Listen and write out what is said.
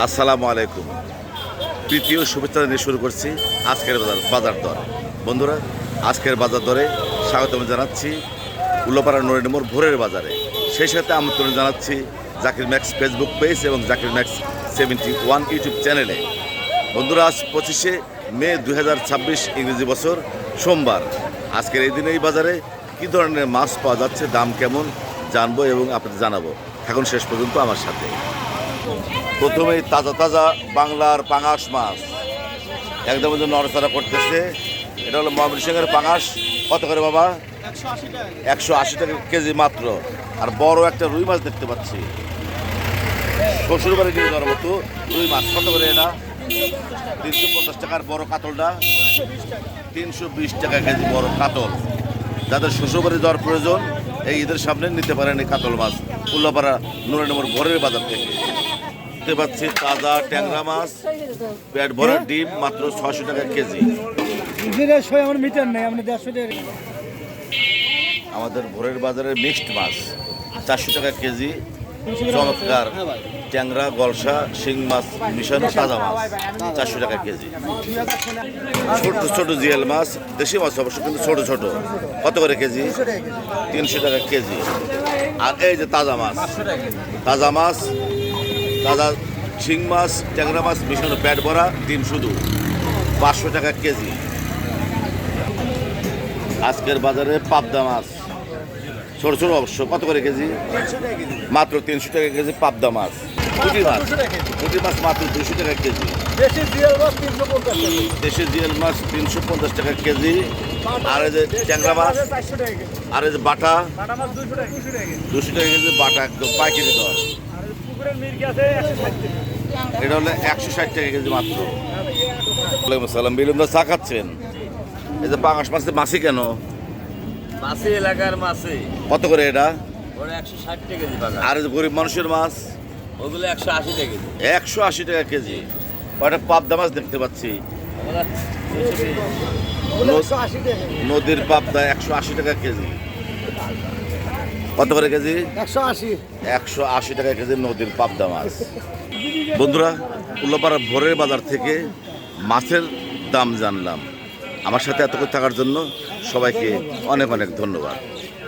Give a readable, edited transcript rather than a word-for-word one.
আসসালামু আলাইকুম। তৃতীয় শুভেচ্ছা নিয়ে শুরু করছি আজকের বাজার দর। বন্ধুরা, আজকের বাজার দরে স্বাগতম জানাচ্ছি উল্লাপাড়া নরেন্দ্র ভোরের বাজারে। সেই সাথে আমন্ত্রণ জানাচ্ছি জাকির ম্যাক্স ফেসবুক পেজ এবং জাকির ম্যাক্স 71 ইউটিউব চ্যানেলে। বন্ধুরা, আজ 25শে মে 2026 ইংরেজি বছর, সোমবার। আজকের এই দিনে এই বাজারে কী ধরনের মাছ পাওয়া যাচ্ছে, দাম কেমন জানবো এবং আপনাদের জানাবো। থাকুন শেষ পর্যন্ত আমার সাথে। প্রথমেই তাজা তাজা বাংলার পাঙাশ মাছ একদম নড়াচড়া করতেছে। এটা হলো ময়মনসিংহের পাঙাশ। কত করে বাবা? 180 টাকা কেজি মাত্র। আর বড় একটা রুই মাছ দেখতে পাচ্ছি, শ্বশুর বাড়ি নিয়ে যাওয়ার মতো রুই মাছ। কত করে এটা? 350 টাকার বড় কাতলটা 320 টাকা কেজি বড় কাতল। যাদের শ্বশুর বাড়ি যাওয়ার প্রয়োজন এই ঈদের সামনে নিতে পারেন এই কাতল মাছ উল্লাপাড়া নূরানগর ঘরের বাজার থেকে। দেখতে পাচ্ছি তাজা ট্যাংরা মাছ, পেট ভরা ডিম, মাত্র 600 টাকা কেজি। আমাদের ভোরের বাজারে মিক্সড মাছ 400 টাকা কেজি। চমৎকার ট্যাংরা, গলসা, শিং মাছ মিশানো তাজা মাছ 400 টাকা কেজি। ছোট ছোট জিয়াল মাছ, দেশি মাছ অবশ্য, কিন্তু ছোট ছোট। কত করে কেজি? 300 টাকা কেজি। আর এই যে তাজা মাছ, তাজা মাছ, তাজা শিং মাছ, ট্যাংরা মাছ মিশানো পেট ভরা ডিম শুধু 500 টাকা কেজি। আজকের বাজারে পাবদা মাছ ছোট ছোট অবশ্য। কত করে কেজি? মাত্র 300 টাকা কেজি পাবদা মাছ। পুঁটি মাছ, পুঁটি মাছ মাত্র 200 টাকা কেজি। দেশি জিয়াল মাছ 350 টাকা কেজি। আর এই যে ট্যাংরা মাছ, আর এই যে বাটা 200 টাকা কেজি। বাটা একদম পাইকারি দর। এটা হলো 160 টাকা কেজি মাত্র। ওয়ালাইকুম আসসালাম। বিলুমদা, চা খাচ্ছেন? এই যে পাঙাশ মাছের মাছি কেন? মাছে এলাকার মাছে। কত করে এটা? 160 টাকা কেজি বাজার। আর গরিব মানুষের মাছ ওগুলো 180 টাকা কেজি। 180 টাকা কেজি। কয়টা পাবদা মাছ দেখতে পাচ্ছি, নদীর পাবদা 180 টাকা কেজি। কত করে কেজি? 180 টাকা কেজি নদীর পাবদা মাছ। বন্ধুরা, উল্লাপাড়া ভোরের বাজার থেকে মাছের দাম জানলাম। আমার সাথে এতক্ষণ থাকার জন্য সবাইকে অনেক অনেক ধন্যবাদ।